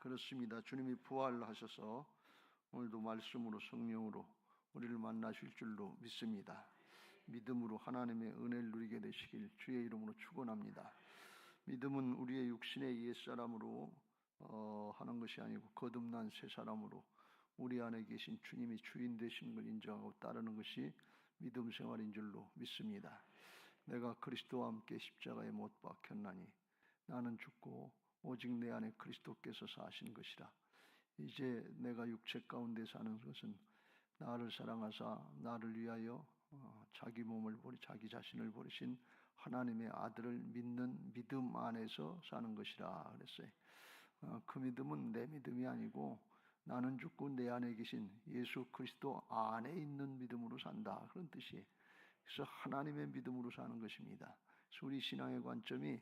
그렇습니다. 주님이 부활하셔서 오늘도 말씀으로 성령으로 우리를 만나실 줄로 믿습니다. 믿음으로 하나님의 은혜를 누리게 되시길 주의 이름으로 축원합니다. 믿음은 우리의 육신의 옛사람으로 하는 것이 아니고 거듭난 새 사람으로 우리 안에 계신 주님이 주인 되신 걸 인정하고 따르는 것이 믿음 생활인 줄로 믿습니다. 내가 그리스도와 함께 십자가에 못 박혔나니 나는 죽고 오직 내 안에 그리스도께서 사신 것이라. 이제 내가 육체 가운데 사는 것은 나를 사랑하사 나를 위하여 자기 자신을 버리신 하나님의 아들을 믿는 믿음 안에서 사는 것이라 그랬어요. 그 믿음은 내 믿음이 아니고 나는 죽고 내 안에 계신 예수 그리스도 안에 있는 믿음으로 산다, 그런 뜻이에요. 그래서 하나님의 믿음으로 사는 것입니다. 그래서 우리 신앙의 관점이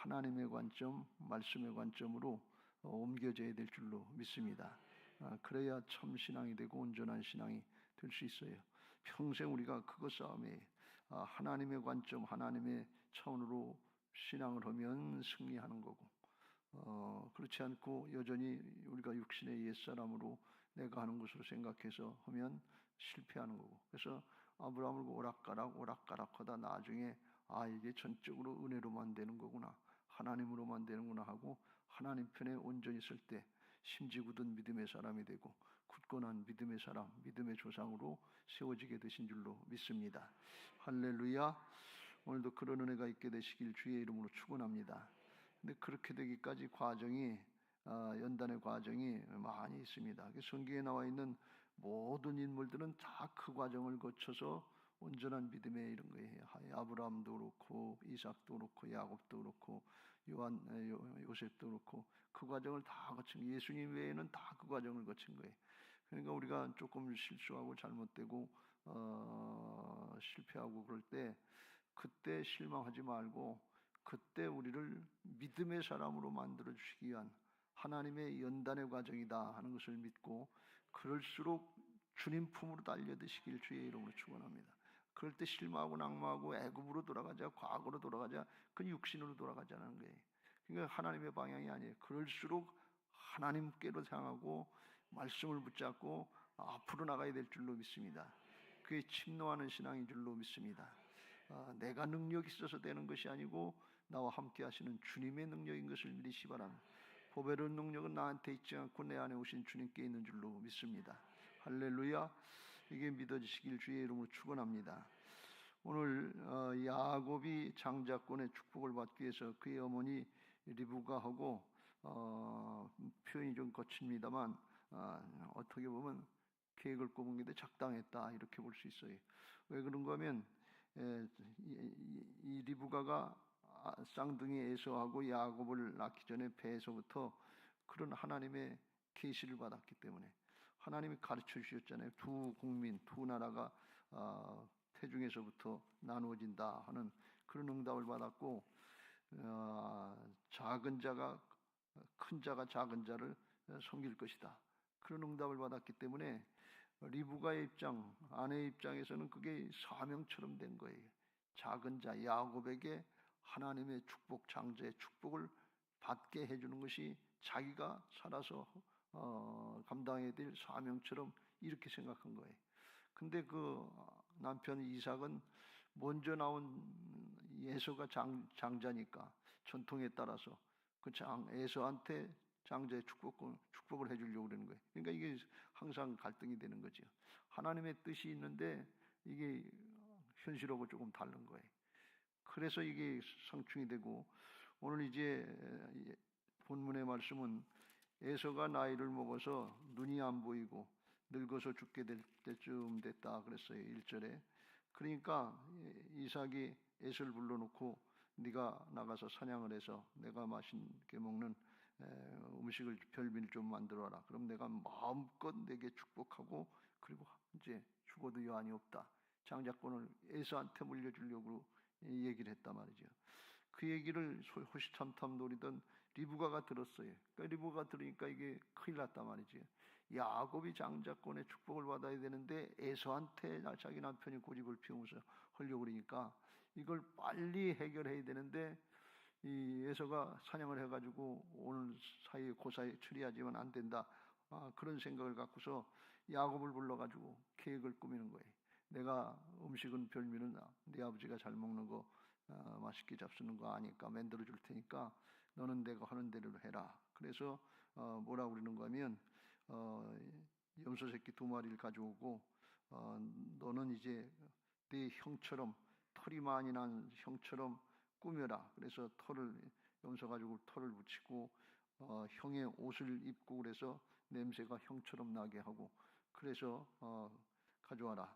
하나님의 관점, 말씀의 관점으로 옮겨져야 될 줄로 믿습니다. 그래야 참 신앙이 되고 온전한 신앙이 될 수 있어요. 평생 우리가 그것 싸움에 하나님의 관점, 하나님의 차원으로 신앙을 하면 승리하는 거고, 그렇지 않고 여전히 우리가 육신의 옛사람으로 내가 하는 것으로 생각해서 하면 실패하는 거고, 그래서 아브라함을 오락가락 하다 나중에 이게 전적으로 은혜로만 되는 거구나, 하나님으로만 되는구나 하고 하나님 편에 온전히 설 때 심지 굳은 믿음의 사람이 되고 굳건한 믿음의 사람, 믿음의 조상으로 세워지게 되신 줄로 믿습니다. 할렐루야. 오늘도 그런 은혜가 있게 되시길 주의 이름으로 축원합니다. 근데 그렇게 되기까지 과정이 연단의 과정이 많이 있습니다. 성경에 나와 있는 모든 인물들은 다 그 과정을 거쳐서 온전한 믿음에 이런 거예요. 아브라함도 그렇고 이삭도 그렇고 야곱도 그렇고 요셉도 그렇고 그 과정을 다 거친, 예수님 외에는 다 그 과정을 거친 거예요. 그러니까 우리가 조금 실수하고 잘못되고 실패하고 그럴 때 그때 실망하지 말고 그때 우리를 믿음의 사람으로 만들어 주시기 위한 하나님의 연단의 과정이다 하는 것을 믿고 그럴수록 주님 품으로 달려드시길 주의 이름으로 축원합니다. 그럴 때 실망하고 낙마하고 애굽으로 돌아가자, 과거로 돌아가자, 그건 육신으로 돌아가자는 거예요. 그러니까 하나님의 방향이 아니에요. 그럴수록 하나님께로 향하고 말씀을 붙잡고 앞으로 나가야 될 줄로 믿습니다. 그게 침노하는 신앙인 줄로 믿습니다. 내가 능력이 있어서 되는 것이 아니고 나와 함께 하시는 주님의 능력인 것을 믿으시 바랍니다. 보배로운 능력은 나한테 있지 않고 내 안에 오신 주님께 있는 줄로 믿습니다. 할렐루야. 이게 믿어지시길 주의 이름으로 축원합니다. 오늘 야곱이 장자권의 축복을 받기 위해서 그의 어머니 리브가하고 표현이 좀 거칩니다만 어떻게 보면 계획을 꾸은 게 적당했다 이렇게 볼 수 있어요. 왜 그런가 하면 이 리브가가 쌍둥이 에서하고 야곱을 낳기 전에 배에서부터 그런 하나님의 계시를 받았기 때문에 하나님이 가르쳐 주셨잖아요. 두 국민, 두 나라가 태중에서부터 나누어진다 하는 그런 응답을 받았고, 작은 자가 큰 자가 작은 자를 섬길 것이다, 그런 응답을 받았기 때문에 리브가의 입장, 아내의 입장에서는 그게 사명처럼 된 거예요. 작은 자 야곱에게 하나님의 축복, 장자의 축복을 받게 해주는 것이 자기가 살아서 감당해야 될 사명처럼 이렇게 생각한 거예요. 근데 그 남편 이삭은 먼저 나온 에서가 장자니까 전통에 따라서 그 에서한테 장자의 축복을 해주려고 그러는 거예요. 그러니까 이게 항상 갈등이 되는 거죠. 하나님의 뜻이 있는데 이게 현실하고 조금 다른 거예요. 그래서 이게 상충이 되고, 오늘 이제 본문의 말씀은 에서가 나이를 먹어서 눈이 안 보이고 늙어서 죽게 될 때쯤 됐다 그랬어요. 1절에. 그러니까 이삭이 에서를 불러놓고 네가 나가서 사냥을 해서 내가 맛있게 먹는 음식을 별미를 좀 만들어라. 그럼 내가 마음껏 내게 축복하고 그리고 이제 죽어도 여한이 없다, 장자권을 에서한테 물려주려고 얘기를 했단 말이죠. 그 얘기를 호시탐탐 노리던 리브가가 들었어요. 그러니까 리브가가 들으니까 이게 큰일 났단 말이죠. 야곱이 장자권의 축복을 받아야 되는데 에서한테 자기 남편이 고집을 피우면서 하려고 그러니까 이걸 빨리 해결해야 되는데 이 에서가 사냥을 해가지고 오늘 사이에 고사에 처리하지만 안 된다. 그런 생각을 갖고서 야곱을 불러가지고 계획을 꾸미는 거예요. 내가 음식은 별미는 네 아버지가 잘 먹는 거 맛있게 잡수는 거 아니까 만들어 줄 테니까 너는 내가 하는 대로 해라. 그래서 뭐라고 그러는 거면 염소 새끼 2마리를 가져오고 너는 이제 네 형처럼 털이 많이 난 형처럼 꾸며라. 그래서 염소 가지고 털을 붙이고 형의 옷을 입고 그래서 냄새가 형처럼 나게 하고 그래서 가져와라.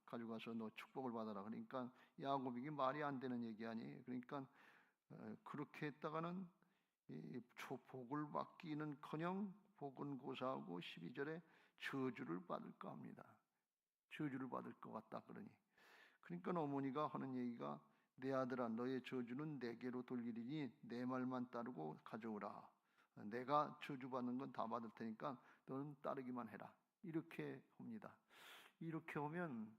가져가서 너 축복을 받아라. 그러니까 야곱이 이게 말이 안 되는 얘기 아니에요. 그러니까 그렇게 했다가는 이 복을 받기는커녕 복은 고사하고 12절에 저주를 받을까 합니다. 저주를 받을 것 같다 그러니. 그러니까 어머니가 하는 얘기가 내 아들아 너의 저주는 내게로 돌리리니 내 말만 따르고 가져오라. 내가 저주받는 건 다 받을 테니까 너는 따르기만 해라. 이렇게 합니다. 이렇게 하면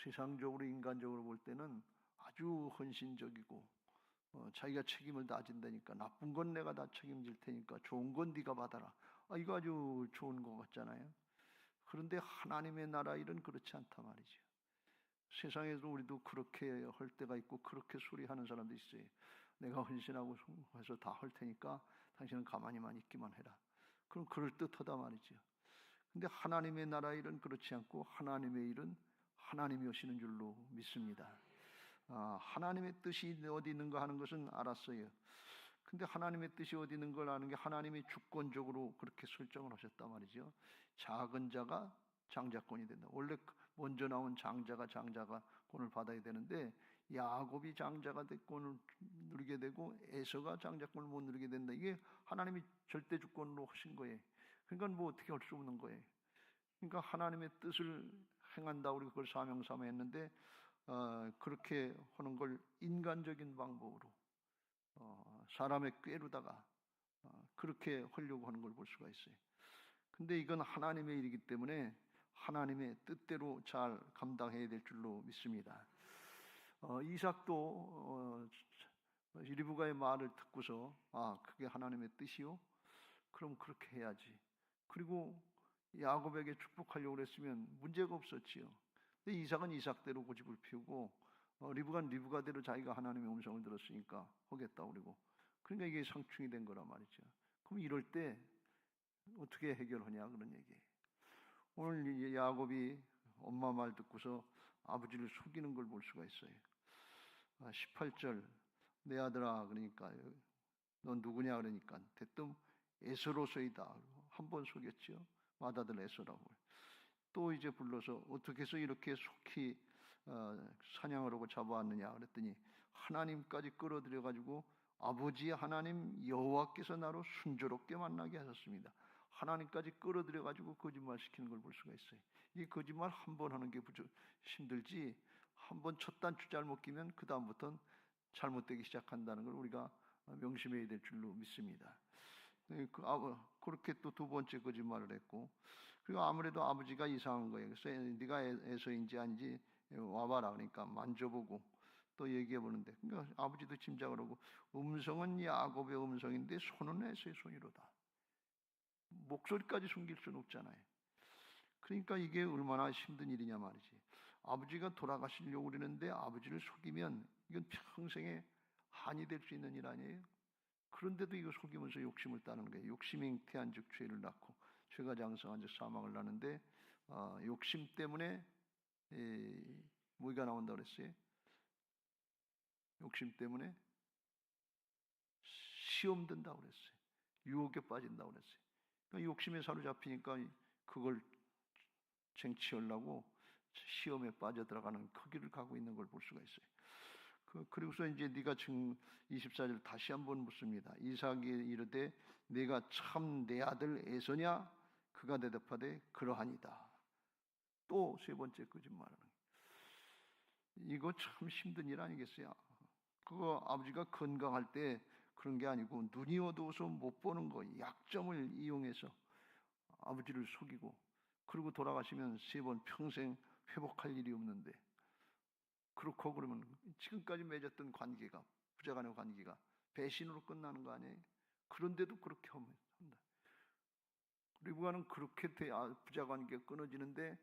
세상적으로 인간적으로 볼 때는 아주 헌신적이고 자기가 책임을 다 진다니까 나쁜 건 내가 다 책임질 테니까 좋은 건 네가 받아라. 이거 아주 좋은 것 같잖아요. 그런데 하나님의 나라 일은 그렇지 않단 말이죠. 세상에도 우리도 그렇게 할 때가 있고 그렇게 소리하는 사람도 있어요. 내가 헌신하고 해서 다 할 테니까 당신은 가만히만 있기만 해라. 그럼 그럴듯하다 말이죠. 근데 하나님의 나라 일은 그렇지 않고 하나님의 일은 하나님이 하시는 줄로 믿습니다. 하나님의 뜻이 어디 있는가 하는 것은 알았어요. 근데 하나님의 뜻이 어디 있는 걸 아는 게 하나님이 주권적으로 그렇게 설정을 하셨단 말이죠. 작은 자가 장자권이 된다. 원래 먼저 나온 장자가 장자권을 받아야 되는데 야곱이 장자가 권을 누리게 되고 에서가 장자권을 못 누리게 된다. 이게 하나님이 절대 주권으로 하신 거예요. 그러니까 뭐 어떻게 할 수 없는 거예요. 그러니까 하나님의 뜻을 행한다. 우리 그걸 사명 삼아했는데 그렇게 하는 걸 인간적인 방법으로 사람의 꾀로다가 그렇게 하려고 하는 걸 볼 수가 있어요. 근데 이건 하나님의 일이기 때문에 하나님의 뜻대로 잘 감당해야 될 줄로 믿습니다. 이삭도 리브가의 말을 듣고서 그게 하나님의 뜻이요? 그럼 그렇게 해야지. 그리고 야곱에게 축복하려고 그랬으면 문제가 없었지요. 근데 이삭은 이삭대로 고집을 피우고 리브가는 리브가대로 자기가 하나님의 음성을 들었으니까 하겠다고 그러고 그러니까 이게 상충이 된 거란 말이죠. 그럼 이럴 때 어떻게 해결하냐 그런 얘기예요. 오늘 야곱이 엄마 말 듣고서 아버지를 속이는 걸 볼 수가 있어요. 18절 내 아들아 그러니까 넌 누구냐 그러니까 대뜸 에서로서이다. 한 번 속였죠. 맏아들 에서라고. 또 이제 불러서 어떻게 해서 이렇게 속히 사냥을 하고 잡아왔느냐 그랬더니 하나님까지 끌어들여 가지고 아버지의 하나님 여호와께서 나로 순조롭게 만나게 하셨습니다. 하나님까지 끌어들여 가지고 거짓말 시키는 걸 볼 수가 있어요. 이 거짓말 한 번 하는 게 힘들지 한 번 첫 단추 잘못 끼면 그 다음부터는 잘못되기 시작한다는 걸 우리가 명심해야 될 줄로 믿습니다. 그렇게 또 두 번째 거짓말을 했고 그리고 아무래도 아버지가 이상한 거예요. 그래서 네가 에서인지 아닌지 와봐라 그러니까 만져보고 또 얘기해 보는데 그러니까 아버지도 짐작을 하고 음성은 야곱의 음성인데 손은 에서의 손이로다. 목소리까지 숨길 수는 없잖아요. 그러니까 이게 얼마나 힘든 일이냐 말이지. 아버지가 돌아가시려고 그러는데 아버지를 속이면 이건 평생에 한이 될 수 있는 일 아니에요. 그런데도 이거 속이면서 욕심을 따는 거예요. 욕심이 잉태한 즉 죄를 낳고 죄가 장성한 즉 사망을 낳는데 욕심 때문에 뭐가 나온다 그랬어요? 욕심 때문에 시험 든다고 그랬어요. 유혹에 빠진다고 그랬어요. 그러니까 욕심에 사로잡히니까 그걸 쟁취하려고 시험에 빠져들어가는 그 길을 가고 있는 걸 볼 수가 있어요. 그리고서 이제 네가 지금 24절 다시 한번 묻습니다. 이삭이 이르되 네가 참 내 아들 에서냐? 그가 대답하되 그러하니다. 또 세 번째 거짓말하는 이거 참 힘든 일 아니겠어요? 그거 아버지가 건강할 때 그런 게 아니고 눈이 어두워서 못 보는 거 약점을 이용해서 아버지를 속이고 그리고 돌아가시면 세 번 평생 회복할 일이 없는데 그렇고 그러면 지금까지 맺었던 관계가 부자 간의 관계가 배신으로 끝나는 거 아니에요? 그런데도 그렇게 한다. 리브가는 그렇게 부자 관계가 끊어지는데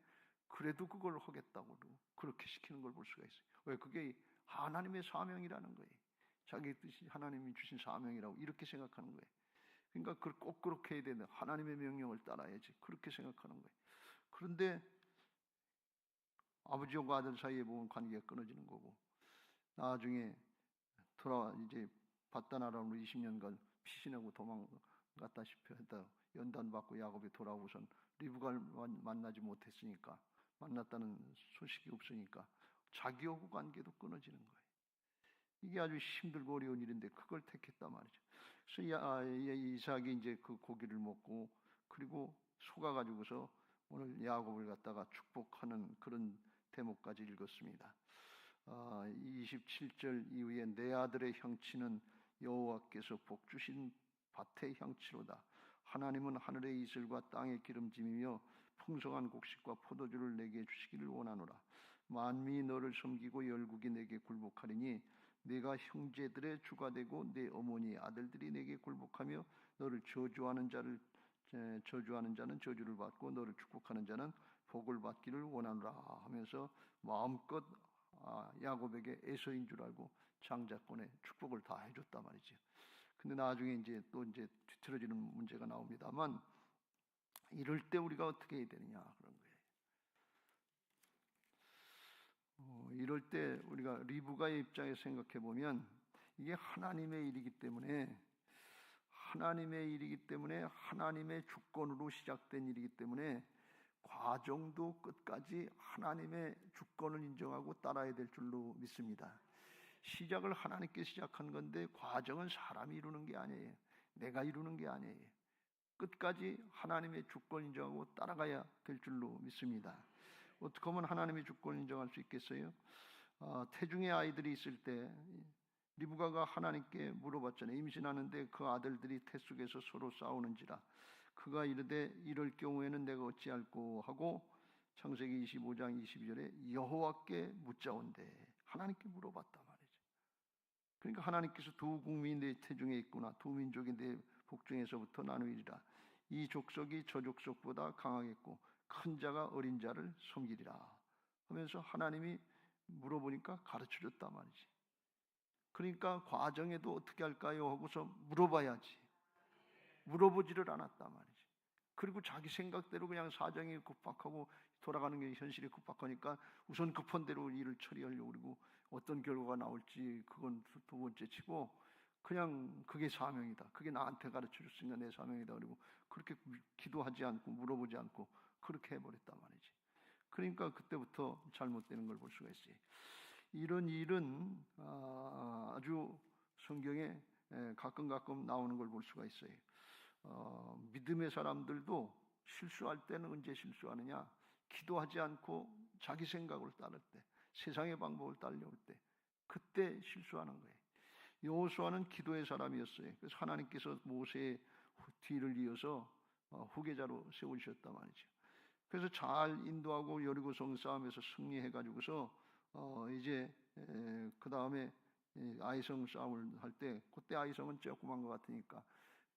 그래도 그걸 하겠다고 그렇게 시키는 걸 볼 수가 있어요. 왜? 그게 하나님의 사명이라는 거예요. 자기 뜻이 하나님이 주신 사명이라고 이렇게 생각하는 거예요. 그러니까 꼭 그렇게 해야 되는, 하나님의 명령을 따라야지, 그렇게 생각하는 거예요. 그런데 아버지와 아들 사이에 보면 관계가 끊어지는 거고, 나중에 이제 바다나라로 20년간 피신하고 도망갔다시피 했다 연단받고 야곱이 돌아오고선 리브가를 만나지 못했으니까, 만났다는 소식이 없으니까 자기하고 관계도 끊어지는 거예요. 이게 아주 힘들고 어려운 일인데 그걸 택했단 말이죠. 그래서 이삭이 이제 그 고기를 먹고 그리고 속아가지고서 오늘 야곱을 갖다가 축복하는 그런 대목까지 읽었습니다. 27절 이후에 내 아들의 형치는 여호와께서 복 주신 밭의 형치로다. 하나님은 하늘의 이슬과 땅의 기름짐이며 풍성한 곡식과 포도주를 내게 주시기를 원하노라. 만민이 너를 섬기고 열국이 내게 굴복하리니 내가 형제들의 주가 되고 내 어머니 아들들이 내게 굴복하며 너를 저주하는 자는 저주를 받고 너를 축복하는 자는 복을 받기를 원하노라 하면서 마음껏 야곱에게 에서인 줄 알고 장자권의 축복을 다 해줬단 말이죠. 근데 나중에 이제 뒤틀어지는 문제가 나옵니다만, 이럴 때 우리가 어떻게 해야 되느냐 그런 거예요. 이럴 때 우리가 리브가의 입장에서 생각해 보면 이게 하나님의 일이기 때문에 하나님의 주권으로 시작된 일이기 때문에 과정도 끝까지 하나님의 주권을 인정하고 따라야 될 줄로 믿습니다. 시작을 하나님께 시작한 건데 과정은 사람이 이루는 게 아니에요. 내가 이루는 게 아니에요. 끝까지 하나님의 주권 인정하고 따라가야 될 줄로 믿습니다. 어떻게 하면 하나님의 주권을 인정할 수 있겠어요? 태중의 아이들이 있을 때 리브가가 하나님께 물어봤잖아요. 임신하는데 그 아들들이 태 속에서 서로 싸우는지라. 그가 이르되 이럴 경우에는 내가 어찌할꼬 하고 창세기 25장 22절에 여호와께 묻자온대. 하나님께 물어봤단 말이죠. 그러니까 하나님께서 두 국민이 내 태중에 있구나, 두 민족이 내 복중에서부터 나누리라. 이 족속이 저 족속보다 강하겠고 큰 자가 어린 자를 섬기리라 하면서 하나님이 물어보니까 가르쳐줬단 말이지. 그러니까 과정에도 어떻게 할까요 하고서 물어봐야지. 물어보지를 않았단 말이지. 그리고 자기 생각대로 그냥 사정이 급박하고 돌아가는 게 현실이 급박하니까 우선 급한 대로 일을 처리하려고 그러고 어떤 결과가 나올지 그건 두 번째 치고 그냥 그게 사명이다. 그게 나한테 가르쳐줬으니까 내 사명이다. 그리고 그렇게 기도하지 않고 물어보지 않고 그렇게 해버렸단 말이지. 그러니까 그때부터 잘못되는 걸 볼 수가 있어요. 이런 일은 아주 성경에 가끔 나오는 걸 볼 수가 있어요. 믿음의 사람들도 실수할 때는 언제 실수하느냐? 기도하지 않고 자기 생각을 따를 때, 세상의 방법을 따르려올 때, 그때 실수하는 거예요. 여호수아는 기도의 사람이었어요. 그래서 하나님께서 모세의 뒤를 이어서 후계자로 세우셨단 말이죠. 그래서 잘 인도하고 여리고성 싸움에서 승리해가지고서 이제 그 다음에 아이성 싸움을 할 때, 그때 아이성은 조그만 것 같으니까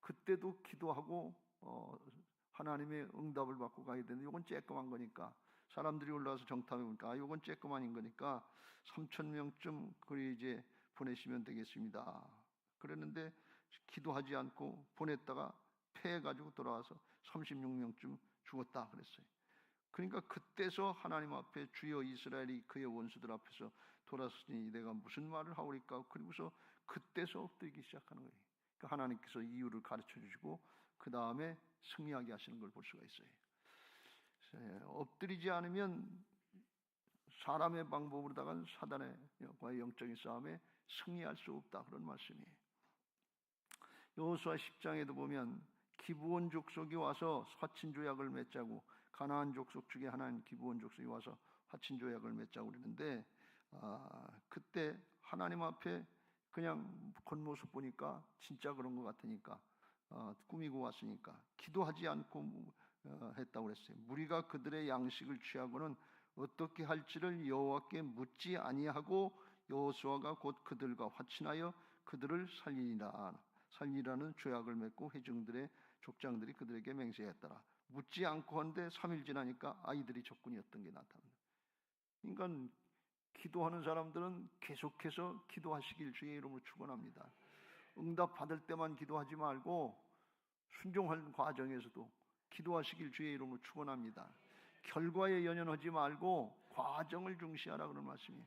그때도 기도하고 하나님의 응답을 받고 가야 되는데, 이건 쬐끄만 거니까 사람들이 올라와서 정탐해 보니까 이건 쬐끄만인 거니까 3,000명쯤 그리 이제 보내시면 되겠습니다. 그랬는데 기도하지 않고 보냈다가 패해가지고 돌아와서 36명쯤 죽었다 그랬어요. 그러니까 그때서 하나님 앞에 주여 이스라엘이 그의 원수들 앞에서 돌아서니 내가 무슨 말을 하오리까? 그리고서 그때서 엎드리기 시작하는 거예요. 그러니까 하나님께서 이유를 가르쳐 주시고 그 다음에 승리하게 하시는 걸 볼 수가 있어요. 엎드리지 않으면 사람의 방법으로다가 사단의 영적인 싸움에 승리할 수 없다, 그런 말씀이에요. 여호수아 10장에도 보면 기브온 족속이 와서 화친 조약을 맺자고, 가나안 족속 중에 하나인 기브온 족속이 와서 화친 조약을 맺자고 그러는데 그때 하나님 앞에 그냥 겉모습 보니까 진짜 그런 것 같으니까 꾸미고 왔으니까 기도하지 않고 했다고 그랬어요. 무리가 그들의 양식을 취하고는 어떻게 할지를 여호와께 묻지 아니하고 여호수아가 곧 그들과 화친하여 그들을 살리라는 죄악을 맺고 회중들의 족장들이 그들에게 맹세했더라. 묻지 않고 한데 3일 지나니까 아이들이 적군이었던 게 나타납니다. 그러니까 기도하는 사람들은 계속해서 기도하시길 주의 이름으로 축원합니다. 응답 받을 때만 기도하지 말고 순종하는 과정에서도 기도하시길 주의 이름으로 축원합니다. 결과에 연연하지 말고 과정을 중시하라 그런 말씀이에요.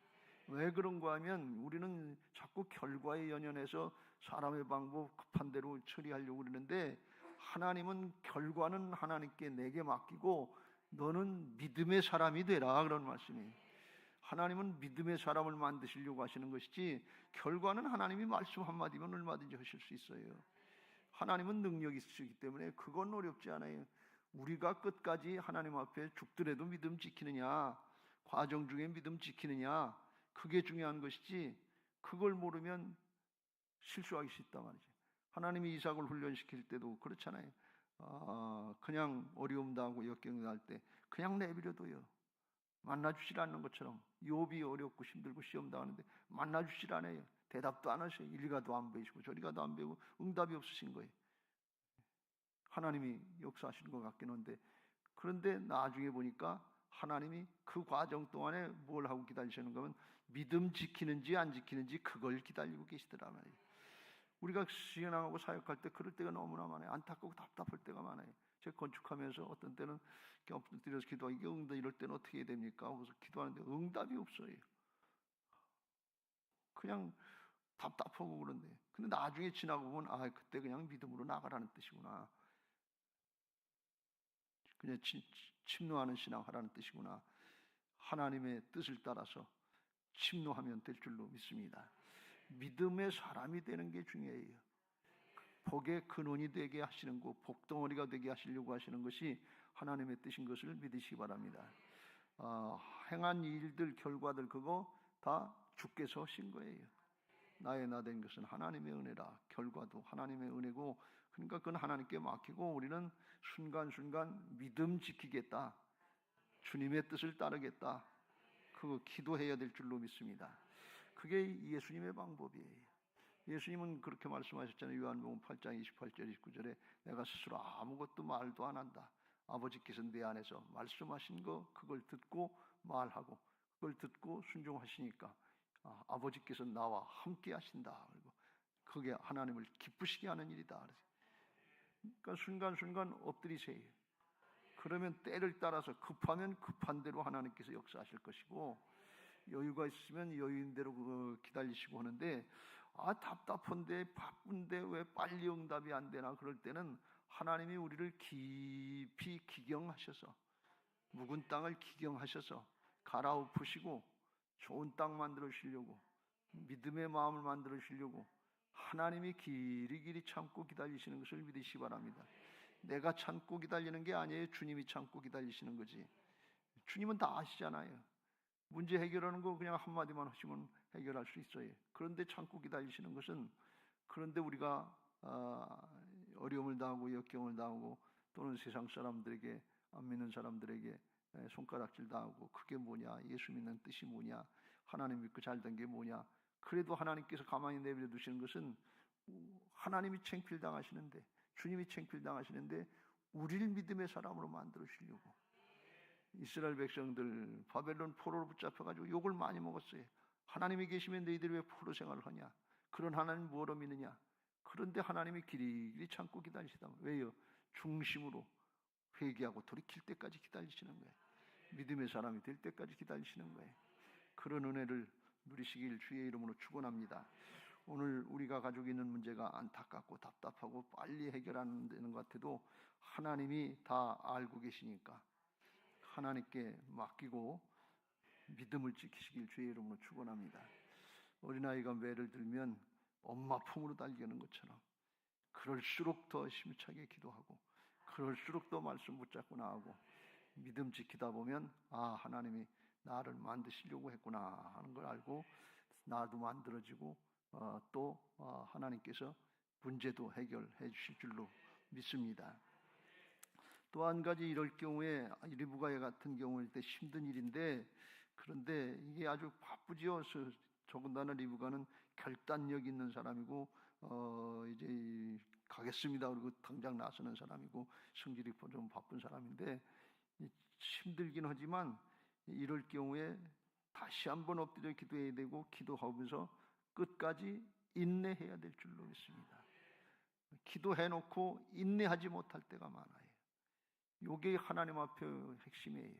왜 그런가 하면 우리는 자꾸 결과에 연연해서 사람의 방법 급한 대로 처리하려고 그러는데 하나님은 결과는 하나님께 내게 맡기고 너는 믿음의 사람이 되라 그런 말씀이에요. 하나님은 믿음의 사람을 만드시려고 하시는 것이지 결과는 하나님이 말씀 한마디면 얼마든지 하실 수 있어요. 하나님은 능력이 있으시기 때문에 그건 어렵지 않아요. 우리가 끝까지 하나님 앞에 죽더라도 믿음 지키느냐, 과정 중에 믿음 지키느냐, 그게 중요한 것이지 그걸 모르면 실수하기 쉽단 말이죠. 하나님이 이삭을 훈련시킬 때도 그렇잖아요. 그냥 어려움 당하고 역경 당할 때 그냥 내버려둬요. 만나주질 않는 것처럼 욥이 어렵고 힘들고 시험 당하는데 만나주질 않아요. 대답도 안 하셔요. 이리가도 안 보이시고 저리가도 안 보이고 응답이 없으신 거예요. 하나님이 역사하시는 것 같긴 한데 그런데 나중에 보니까 하나님이 그 과정 동안에 뭘 하고 기다리시는 거면 믿음 지키는지 안 지키는지 그걸 기다리고 계시더라 말이에요. 우리가 신앙하고 사역할 때 그럴 때가 너무나 많아요. 안타깝고 답답할 때가 많아요. 제가 건축하면서 어떤 때는 엎드려서 기도하고 이게 응답 이럴 때는 어떻게 해야 됩니까? 그래서 기도하는데 응답이 없어요. 그냥 답답하고 그런데 근데 나중에 지나고 보면 그때 그냥 믿음으로 나가라는 뜻이구나. 그냥 침노하는 신앙하라는 뜻이구나. 하나님의 뜻을 따라서 침노하면 될 줄로 믿습니다. 믿음의 사람이 되는 게 중요해요. 복의 근원이 되게 하시는 것, 복덩어리가 되게 하시려고 하시는 것이 하나님의 뜻인 것을 믿으시기 바랍니다. 행한 일들, 결과들 그거 다 주께서 하신 거예요. 나의 나 된 것은 하나님의 은혜라. 결과도 하나님의 은혜고 그러니까 그건 하나님께 맡기고 우리는 순간순간 믿음 지키겠다. 주님의 뜻을 따르겠다. 그거 기도해야 될 줄로 믿습니다. 그게 예수님의 방법이에요. 예수님은 그렇게 말씀하셨잖아요. 요한복음 8장 28절 29절에 내가 스스로 아무것도 말도 안 한다. 아버지께서 내 안에서 말씀하신 거 그걸 듣고 말하고 그걸 듣고 순종하시니까 아버지께서 나와 함께 하신다. 그리고 그게 하나님을 기쁘시게 하는 일이다. 그러니까 순간순간 엎드리세요. 그러면 때를 따라서 급하면 급한 대로 하나님께서 역사하실 것이고 여유가 있으면 여유인 대로 기다리시고 하는데 답답한데 바쁜데 왜 빨리 응답이 안 되나 그럴 때는 하나님이 우리를 깊이 기경하셔서 묵은 땅을 기경하셔서 갈아엎으시고 좋은 땅 만들어 주시려고 믿음의 마음을 만들어 주시려고 하나님이 길이길이 참고 기다리시는 것을 믿으시기 바랍니다. 내가 참고 기다리는 게 아니에요. 주님이 참고 기다리시는 거지. 주님은 다 아시잖아요. 문제 해결하는 거 그냥 한마디만 하시면 해결할 수 있어요. 그런데 참고 기다리시는 것은 그런데 우리가 어려움을 당하고 역경을 당하고 또는 세상 사람들에게 안 믿는 사람들에게 손가락질 당하고 그게 뭐냐, 예수 믿는 뜻이 뭐냐, 하나님 믿고 잘된 게 뭐냐, 그래도 하나님께서 가만히 내버려 두시는 것은 하나님이 창피를 당하시는데 주님이 창피를 당하시는데 우리를 믿음의 사람으로 만들어 주시려고. 이스라엘 백성들 바벨론 포로로 붙잡혀가지고 욕을 많이 먹었어요. 하나님이 계시면 너희들이 왜 포로 생활을 하냐, 그런 하나님 뭐로 믿느냐. 그런데 하나님이 길이길이 참고 기다리시다. 왜요? 중심으로 회개하고 돌이킬 때까지 기다리시는 거예요. 믿음의 사람이 될 때까지 기다리시는 거예요. 그런 은혜를 누리시길 주의 이름으로 축원합니다. 오늘 우리가 가지고 있는 문제가 안타깝고 답답하고 빨리 해결 안 되는 것 같아도 하나님이 다 알고 계시니까 하나님께 맡기고 믿음을 지키시길 주의 이름으로 축원합니다. 어린아이가 매를 들면 엄마 품으로 달려가는 것처럼 그럴수록 더 힘차게 기도하고 그럴수록 더 말씀 붙잡고 나가고 믿음 지키다 보면 하나님이 나를 만드시려고 했구나 하는 걸 알고 나도 만들어지고 또 하나님께서 문제도 해결해 주실 줄로 믿습니다. 또 한 가지 이럴 경우에 리브가 같은 경우일 때 힘든 일인데 그런데 이게 아주 바쁘지요. 더군다나 리브가는 결단력 있는 사람이고 이제 가겠습니다 그리고 당장 나서는 사람이고 성질이 좀 바쁜 사람인데 힘들긴 하지만 이럴 경우에 다시 한번 엎드려 기도해야 되고 기도하면서 끝까지 인내해야 될 줄로 믿습니다. 기도해놓고 인내하지 못할 때가 많아요. 이게 하나님 앞에 핵심이에요.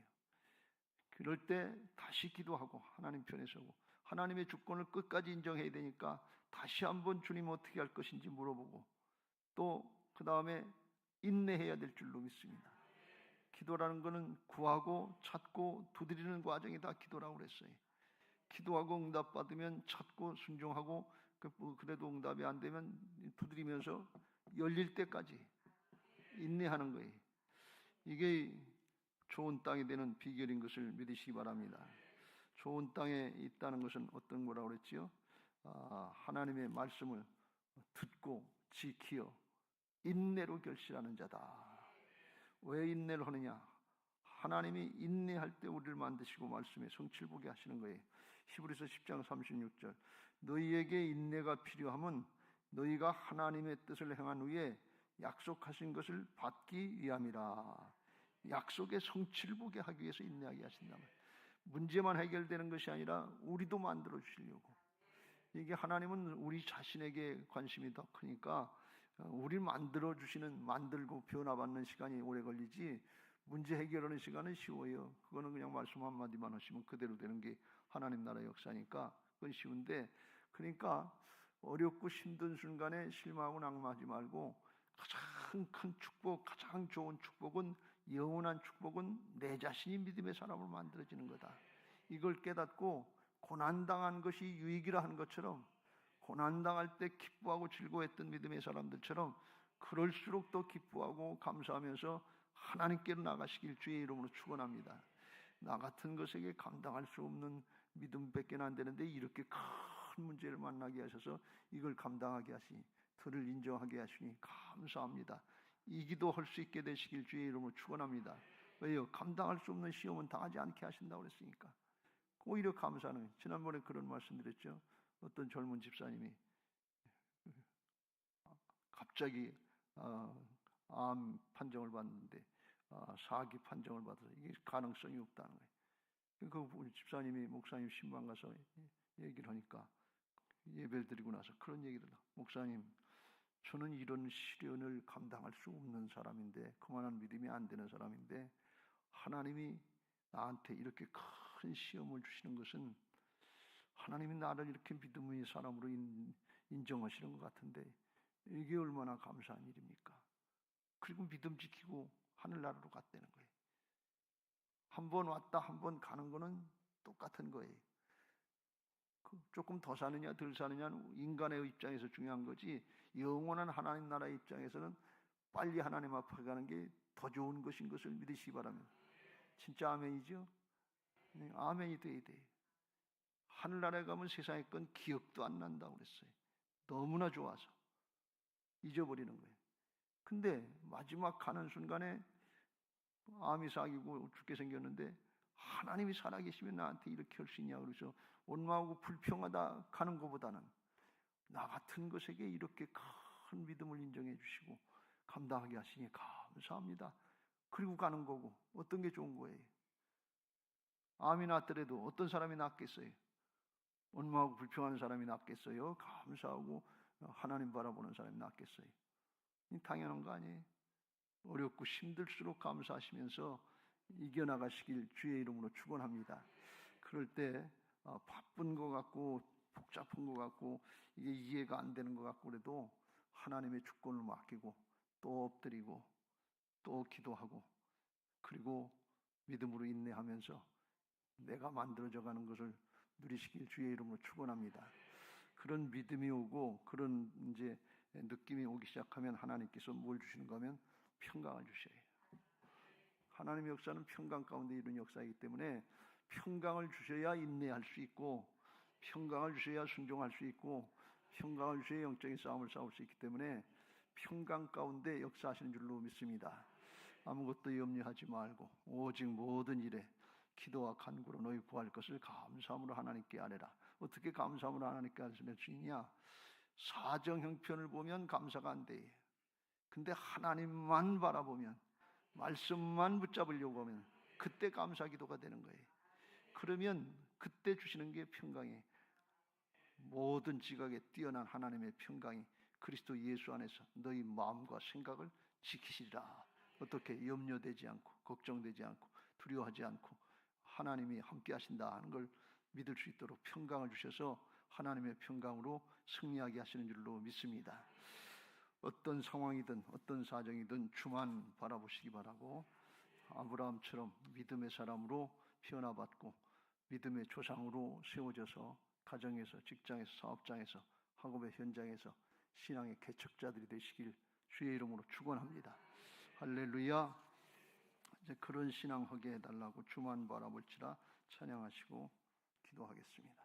그럴 때 다시 기도하고 하나님 편에 서고 하나님의 주권을 끝까지 인정해야 되니까 다시 한번 주님 어떻게 할 것인지 물어보고 또 그 다음에 인내해야 될 줄로 믿습니다. 기도라는 것은 구하고 찾고 두드리는 과정이 다 기도라고 그랬어요. 기도하고 응답 받으면 찾고 순종하고 그래도 응답이 안 되면 두드리면서 열릴 때까지 인내하는 거예요. 이게 좋은 땅이 되는 비결인 것을 믿으시기 바랍니다. 좋은 땅에 있다는 것은 어떤 거라고 그랬지요? 하나님의 말씀을 듣고 지키어 인내로 결실하는 자다. 왜 인내를 하느냐? 하나님이 인내할 때 우리를 만드시고 말씀에 성취를 보게 하시는 거예요. 히브리서 10장 36절 너희에게 인내가 필요하면 너희가 하나님의 뜻을 행한 후에 약속하신 것을 받기 위함이라. 약속의 성취를 보게 하기 위해서 인내하게 하신다. 문제만 해결되는 것이 아니라 우리도 만들어 주시려고. 이게 하나님은 우리 자신에게 관심이 더 크니까 우리를 만들어 주시는, 만들고 변화받는 시간이 오래 걸리지 문제 해결하는 시간은 쉬워요. 그거는 그냥 말씀 한마디만 하시면 그대로 되는 게 하나님 나라의 역사니까 그건 쉬운데, 그러니까 어렵고 힘든 순간에 실망하고 낙마하지 말고 가장 큰 축복, 가장 좋은 축복은, 영원한 축복은 내 자신이 믿음의 사람으로 만들어지는 거다. 이걸 깨닫고 고난당한 것이 유익이라 하는 것처럼 고난당할 때 기뻐하고 즐거워했던 믿음의 사람들처럼 그럴수록 더 기뻐하고 감사하면서 하나님께로 나가시길 주의 이름으로 축원합니다. 나 같은 것에게 감당할 수 없는 믿음밖에 안 되는데 이렇게 큰 문제를 만나게 하셔서 이걸 감당하게 하시니, 그를 인정하게 하시니 감사합니다. 이 기도 할 수 있게 되시길 주의 이름으로 축원합니다. 왜요? 감당할 수 없는 시험은 당하지 않게 하신다고 그랬으니까 오히려 감사는. 지난번에 그런 말씀드렸죠. 어떤 젊은 집사님이 갑자기 암 판정을 받는데 사기 판정을 받아서 이게 가능성이 없다는 거예요. 그 우리 집사님이 목사님 신방 가서 얘기를 하니까, 예배를 드리고 나서 그런 얘기를 해요. 목사님, 저는 이런 시련을 감당할 수 없는 사람인데, 그만한 믿음이 안 되는 사람인데 하나님이 나한테 이렇게 큰 시험을 주시는 것은 하나님이 나를 이렇게 믿음의 사람으로 인정하시는 것 같은데 이게 얼마나 감사한 일입니까? 그리고 믿음 지키고 하늘나라로 갔다는 거예요. 한 번 왔다 한 번 가는 거는 똑같은 거예요. 조금 더 사느냐 덜 사느냐는 인간의 입장에서 중요한 거지, 영원한 하나님 나라의 입장에서는 빨리 하나님 앞에 가는 게 더 좋은 것인 것을 믿으시기 바랍니다. 진짜 아멘이죠? 네, 아멘이 돼야 돼요. 하늘나라에 가면 세상의 건 기억도 안 난다고 그랬어요. 너무나 좋아서 잊어버리는 거예요. 근데 마지막 가는 순간에 암이 사기고 죽게 생겼는데 하나님이 살아계시면 나한테 이렇게 할 수 있냐, 그래서 원망하고 불평하다 가는 것보다는 나 같은 것에게 이렇게 큰 믿음을 인정해 주시고 감당하게 하시니 감사합니다. 그리고 가는 거고. 어떤 게 좋은 거예요? 암이 났더라도 어떤 사람이 낫겠어요? 원망하고 불평하는 사람이 낫겠어요? 감사하고 하나님 바라보는 사람이 낫겠어요? 당연한 거 아니에요? 어렵고 힘들수록 감사하시면서 이겨나가시길 주의 이름으로 축원합니다. 그럴 때 바쁜 것 같고 복잡한 것 같고 이게 이해가 안 되는 것 같고 그래도 하나님의 주권을 맡기고 또 엎드리고 또 기도하고 그리고 믿음으로 인내하면서 내가 만들어져 가는 것을 누리시길 주의 이름으로 축원합니다. 그런 믿음이 오고 그런 이제 느낌이 오기 시작하면 하나님께서 뭘 주시는 거면 평강을 주셔요. 하나님의 역사는 평강 가운데 이룬 역사이기 때문에 평강을 주셔야 인내할 수 있고, 평강을 주셔야 순종할 수 있고, 평강을 주셔야 영적인 싸움을 싸울 수 있기 때문에 평강 가운데 역사하시는 줄로 믿습니다. 아무것도 염려하지 말고 오직 모든 일에 기도와 간구로 너희 구할 것을 감사함으로 하나님께 아뢰라. 어떻게 감사함을 하나님께 할 수 있냐? 사정 형편을 보면 감사가 안 돼. 근데 하나님만 바라보면, 말씀만 붙잡으려고 하면 그때 감사 기도가 되는 거예요. 그러면 그때 주시는 게 평강이에요. 모든 지각에 뛰어난 하나님의 평강이 그리스도 예수 안에서 너희 마음과 생각을 지키시리라. 어떻게? 염려되지 않고 걱정되지 않고 두려워하지 않고 하나님이 함께 하신다 하는 걸 믿을 수 있도록 평강을 주셔서 하나님의 평강으로 승리하게 하시는 줄로 믿습니다. 어떤 상황이든 어떤 사정이든 주만 바라보시기 바라고, 아브라함처럼 믿음의 사람으로 피어나봤고 믿음의 조상으로 세워져서 가정에서, 직장에서, 사업장에서, 학업의 현장에서 신앙의 개척자들이 되시길 주의 이름으로 축원합니다. 할렐루야. 이제 그런 신앙하게 해달라고 주만 바라볼지라 찬양하시고 기도하겠습니다.